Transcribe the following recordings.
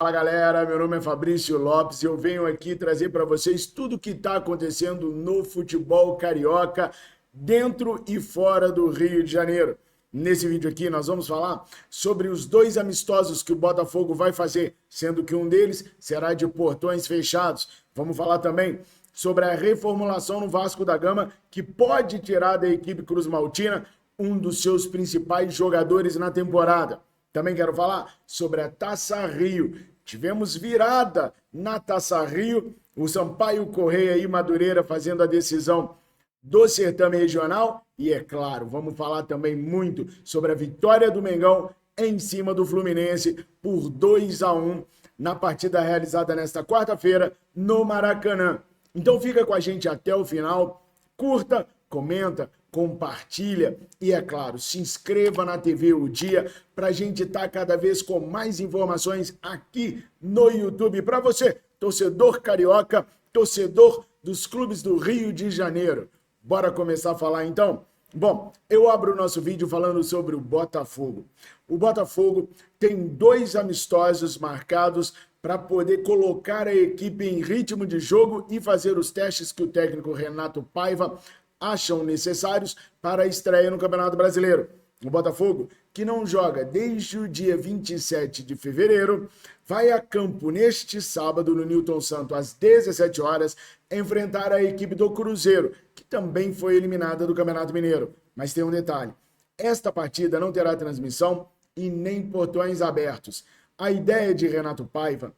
Fala galera, meu nome é Fabrício Lopes e eu venho aqui trazer para vocês tudo o que está acontecendo no futebol carioca, dentro e fora do Rio de Janeiro. Nesse vídeo aqui nós vamos falar sobre os dois amistosos que o Botafogo vai fazer, sendo que um deles será de portões fechados. Vamos falar também sobre a reformulação no Vasco da Gama, que pode tirar da equipe Cruz Maltina um dos seus principais jogadores na temporada. Também quero falar sobre a Taça Rio. Tivemos virada na Taça Rio, o Sampaio Corrêa e Madureira fazendo a decisão do certame regional. E é claro, vamos falar também muito sobre a vitória do Mengão em cima do Fluminense por 2-1 na partida realizada nesta quarta-feira no Maracanã. Então fica com a gente até o final, curta, comenta, compartilha e, é claro, se inscreva na TV O Dia para a gente estar cada vez com mais informações aqui no YouTube para você, torcedor carioca, torcedor dos clubes do Rio de Janeiro. Bora começar a falar então? Bom, eu abro o nosso vídeo falando sobre o Botafogo. O Botafogo tem dois amistosos marcados para poder colocar a equipe em ritmo de jogo e fazer os testes que o técnico Renato Paiva acham necessários para a estreia no Campeonato Brasileiro. O Botafogo, que não joga desde o dia 27 de fevereiro, vai a campo neste sábado no Newton Santos às 17 horas enfrentar a equipe do Cruzeiro, que também foi eliminada do Campeonato Mineiro. Mas tem um detalhe, esta partida não terá transmissão e nem portões abertos. A ideia de Renato Paiva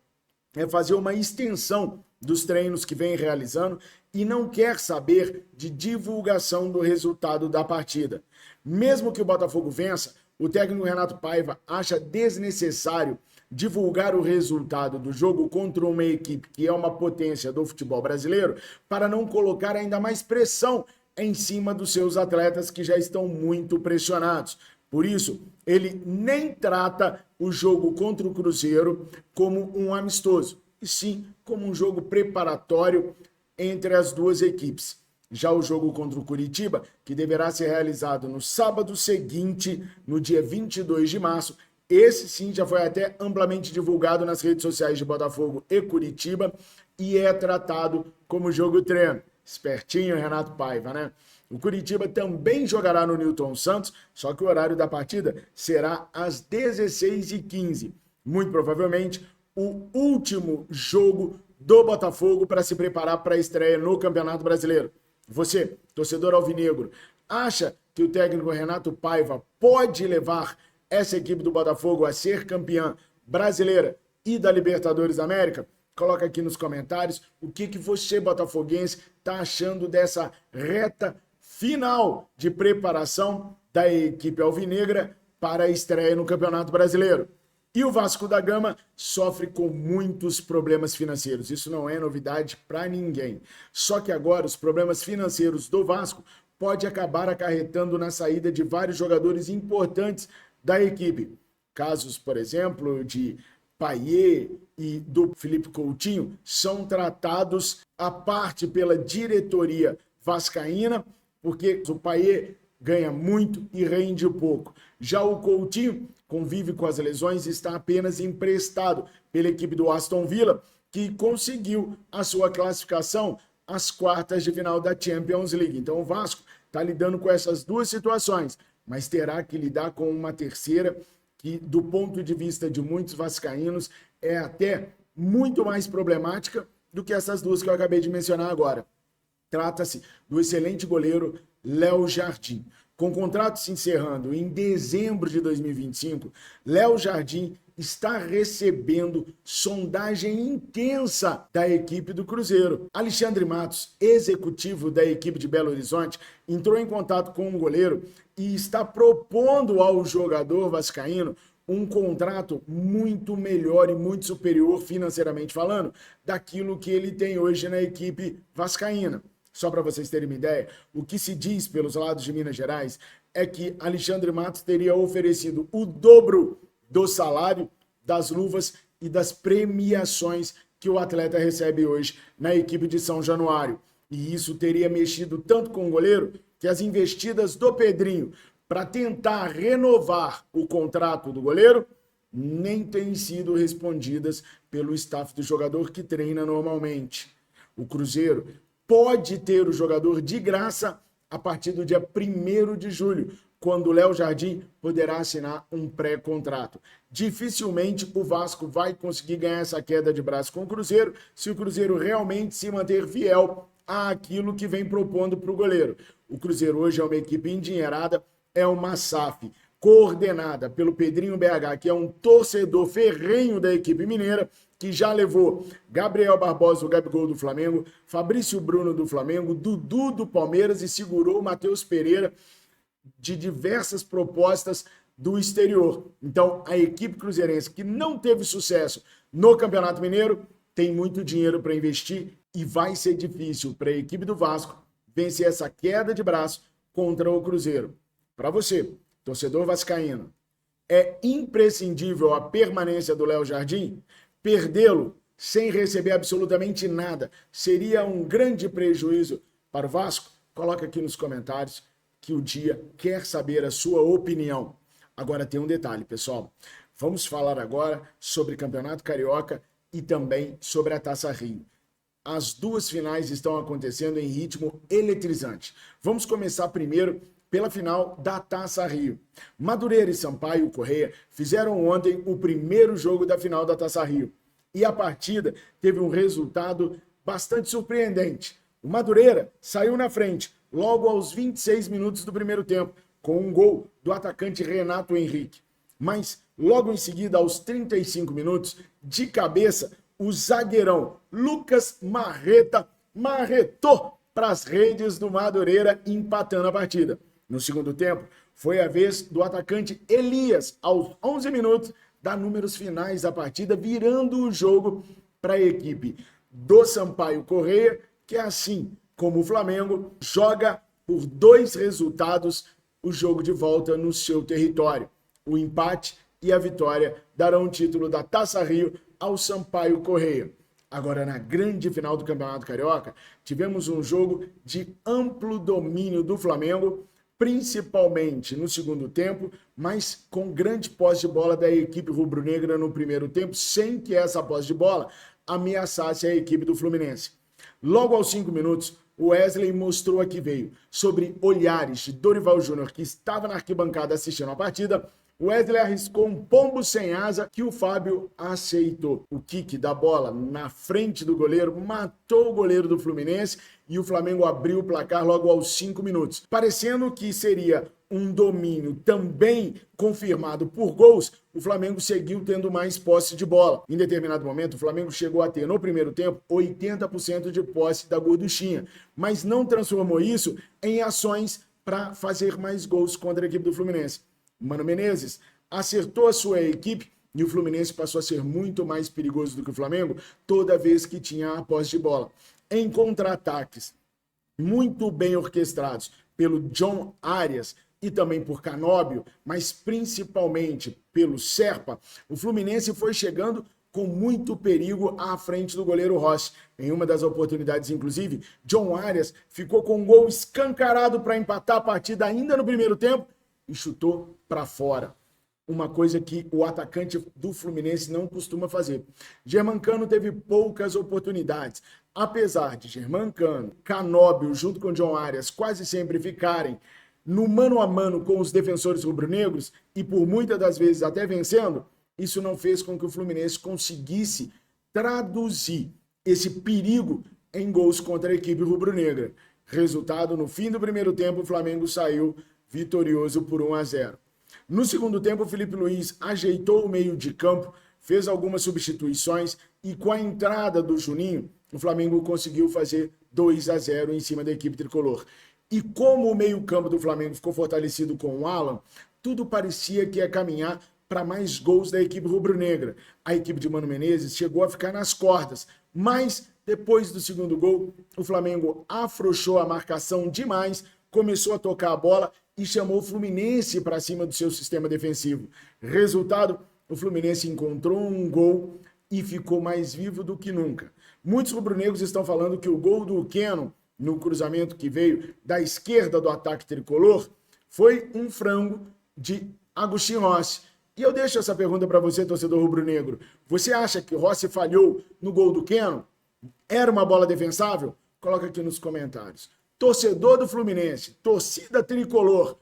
é fazer uma extensão dos treinos que vem realizando e não quer saber de divulgação do resultado da partida. Mesmo que o Botafogo vença, o técnico Renato Paiva acha desnecessário divulgar o resultado do jogo contra uma equipe que é uma potência do futebol brasileiro para não colocar ainda mais pressão em cima dos seus atletas que já estão muito pressionados. Por isso, ele nem trata o jogo contra o Cruzeiro como um amistoso, e sim como um jogo preparatório entre as duas equipes. Já o jogo contra o Curitiba, que deverá ser realizado no sábado seguinte, no dia 22 de março, esse sim já foi até amplamente divulgado nas redes sociais de Botafogo e Curitiba e é tratado como jogo treino. Espertinho, Renato Paiva, né? O Curitiba também jogará no Newton Santos, só que o horário da partida será às 16h15. Muito provavelmente, o último jogo do Botafogo para se preparar para a estreia no Campeonato Brasileiro. Você, torcedor alvinegro, acha que o técnico Renato Paiva pode levar essa equipe do Botafogo a ser campeã brasileira e da Libertadores da América? Coloca aqui nos comentários o que você, botafoguense, está achando dessa reta final de preparação da equipe alvinegra para a estreia no Campeonato Brasileiro. E o Vasco da Gama sofre com muitos problemas financeiros. Isso não é novidade para ninguém. Só que agora os problemas financeiros do Vasco podem acabar acarretando na saída de vários jogadores importantes da equipe. Casos, por exemplo, de Payet e do Felipe Coutinho são tratados à parte pela diretoria vascaína, porque o Payet ganha muito e rende pouco. Já o Coutinho convive com as lesões e está apenas emprestado pela equipe do Aston Villa, que conseguiu a sua classificação às quartas de final da Champions League. Então o Vasco está lidando com essas duas situações, mas terá que lidar com uma terceira que, do ponto de vista de muitos vascaínos, é até muito mais problemática do que essas duas que eu acabei de mencionar agora. Trata-se do excelente goleiro Léo Jardim. Com o contrato se encerrando em dezembro de 2025, Léo Jardim está recebendo sondagem intensa da equipe do Cruzeiro. Alexandre Matos, executivo da equipe de Belo Horizonte, entrou em contato com o goleiro e está propondo ao jogador vascaíno um contrato muito melhor e muito superior, financeiramente falando, daquilo que ele tem hoje na equipe vascaína. Só para vocês terem uma ideia, o que se diz pelos lados de Minas Gerais é que Alexandre Matos teria oferecido o dobro do salário, das luvas e das premiações que o atleta recebe hoje na equipe de São Januário. E isso teria mexido tanto com o goleiro que as investidas do Pedrinho para tentar renovar o contrato do goleiro nem têm sido respondidas pelo staff do jogador que treina normalmente. O Cruzeiro pode ter o jogador de graça a partir do dia 1º de julho, quando o Léo Jardim poderá assinar um pré-contrato. Dificilmente o Vasco vai conseguir ganhar essa queda de braço com o Cruzeiro se o Cruzeiro realmente se manter fiel àquilo que vem propondo para o goleiro. O Cruzeiro hoje é uma equipe endinheirada, é uma SAF coordenada pelo Pedrinho BH, que é um torcedor ferrenho da equipe mineira, que já levou Gabriel Barbosa, o Gabigol do Flamengo, Fabrício Bruno do Flamengo, Dudu do Palmeiras e segurou o Matheus Pereira de diversas propostas do exterior. Então, a equipe cruzeirense que não teve sucesso no Campeonato Mineiro tem muito dinheiro para investir e vai ser difícil para a equipe do Vasco vencer essa queda de braço contra o Cruzeiro. Para você, torcedor vascaíno, é imprescindível a permanência do Léo Jardim? Perdê-lo sem receber absolutamente nada seria um grande prejuízo para o Vasco? Coloca aqui nos comentários que o Dia quer saber a sua opinião. Agora tem um detalhe, pessoal. Vamos falar agora sobre Campeonato Carioca e também sobre a Taça Rio. As duas finais estão acontecendo em ritmo eletrizante. Vamos começar primeiro pela final da Taça Rio. Madureira e Sampaio Corrêa fizeram ontem o primeiro jogo da final da Taça Rio. E a partida teve um resultado bastante surpreendente. O Madureira saiu na frente logo aos 26 minutos do primeiro tempo, com um gol do atacante Renato Henrique. Mas logo em seguida, aos 35 minutos, de cabeça, o zagueirão Lucas Marreta marretou para as redes do Madureira, empatando a partida. No segundo tempo, foi a vez do atacante Elias, aos 11 minutos, dar números finais da partida, virando o jogo para a equipe do Sampaio Corrêa, que assim como o Flamengo, joga por 2 resultados o jogo de volta no seu território. O empate e a vitória darão o título da Taça Rio ao Sampaio Corrêa. Agora, na grande final do Campeonato Carioca, tivemos um jogo de amplo domínio do Flamengo, principalmente no segundo tempo, mas com grande posse de bola da equipe rubro-negra no primeiro tempo, sem que essa posse de bola ameaçasse a equipe do Fluminense. Logo aos 5 minutos, o Wesley mostrou a que veio. Sobre olhares de Dorival Júnior, que estava na arquibancada assistindo a partida, o Wesley arriscou um pombo sem asa que o Fábio aceitou. O kick da bola na frente do goleiro matou o goleiro do Fluminense e o Flamengo abriu o placar logo aos 5 minutos. Parecendo que seria um domínio também confirmado por gols, o Flamengo seguiu tendo mais posse de bola. Em determinado momento, o Flamengo chegou a ter, no primeiro tempo, 80% de posse da gorduchinha, mas não transformou isso em ações para fazer mais gols contra a equipe do Fluminense. Mano Menezes acertou a sua equipe e o Fluminense passou a ser muito mais perigoso do que o Flamengo toda vez que tinha a posse de bola. Em contra-ataques muito bem orquestrados pelo John Arias e também por Canóbio, mas principalmente pelo Serpa, o Fluminense foi chegando com muito perigo à frente do goleiro Rossi. Em uma das oportunidades, inclusive, John Arias ficou com um gol escancarado para empatar a partida ainda no primeiro tempo e chutou para fora. Uma coisa que o atacante do Fluminense não costuma fazer. Germancano teve poucas oportunidades. Apesar de Germancano, Canóbio, junto com John Arias, quase sempre ficarem no mano a mano com os defensores rubro-negros e por muitas das vezes até vencendo, isso não fez com que o Fluminense conseguisse traduzir esse perigo em gols contra a equipe rubro-negra. Resultado, no fim do primeiro tempo, o Flamengo saiu vitorioso por 1-0. No segundo tempo, o Felipe Luiz ajeitou o meio de campo, fez algumas substituições e com a entrada do Juninho, o Flamengo conseguiu fazer 2-0 em cima da equipe tricolor. E como o meio-campo do Flamengo ficou fortalecido com o Alan, tudo parecia que ia caminhar para mais gols da equipe rubro-negra. A equipe de Mano Menezes chegou a ficar nas cordas, mas depois do segundo gol, o Flamengo afrouxou a marcação demais, começou a tocar a bola e chamou o Fluminense para cima do seu sistema defensivo. Resultado, o Fluminense encontrou um gol e ficou mais vivo do que nunca. Muitos rubro-negros estão falando que o gol do Keno, no cruzamento que veio da esquerda do ataque tricolor, foi um frango de Agostinho Rossi. E eu deixo essa pergunta para você, torcedor rubro-negro. Você acha que Rossi falhou no gol do Keno? Era uma bola defensável? Coloca aqui nos comentários. Torcedor do Fluminense, torcida tricolor,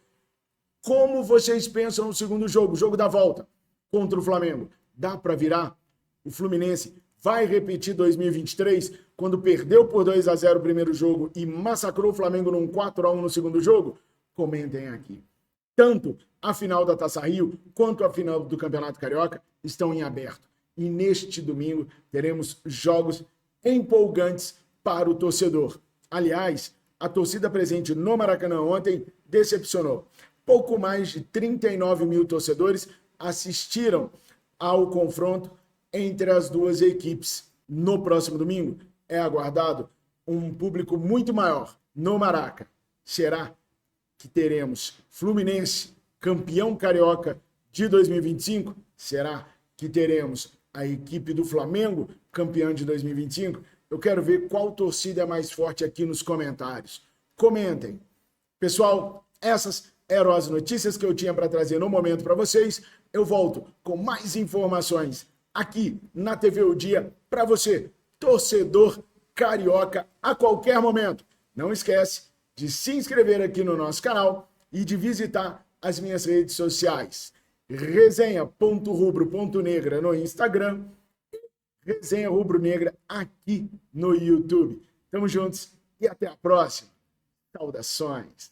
como vocês pensam no segundo jogo, jogo da volta contra o Flamengo? Dá para virar? O Fluminense vai repetir 2023, quando perdeu por 2-0 o primeiro jogo e massacrou o Flamengo num 4-1 no segundo jogo? Comentem aqui. Tanto a final da Taça Rio quanto a final do Campeonato Carioca estão em aberto. E neste domingo teremos jogos empolgantes para o torcedor. Aliás, a torcida presente no Maracanã ontem decepcionou. Pouco mais de 39 mil torcedores assistiram ao confronto entre as duas equipes. No próximo domingo é aguardado um público muito maior no Maraca. Será que teremos Fluminense campeão carioca de 2025? Será que teremos a equipe do Flamengo campeã de 2025? Eu quero ver qual torcida é mais forte aqui nos comentários. Comentem. Pessoal, essas eram as notícias que eu tinha para trazer no momento para vocês. Eu volto com mais informações aqui na TV O Dia para você, torcedor carioca, a qualquer momento. Não esquece de se inscrever aqui no nosso canal e de visitar as minhas redes sociais. Resenha.rubro.negra no Instagram, Resenha Rubro Negra aqui no YouTube. Tamo juntos e até a próxima. Saudações.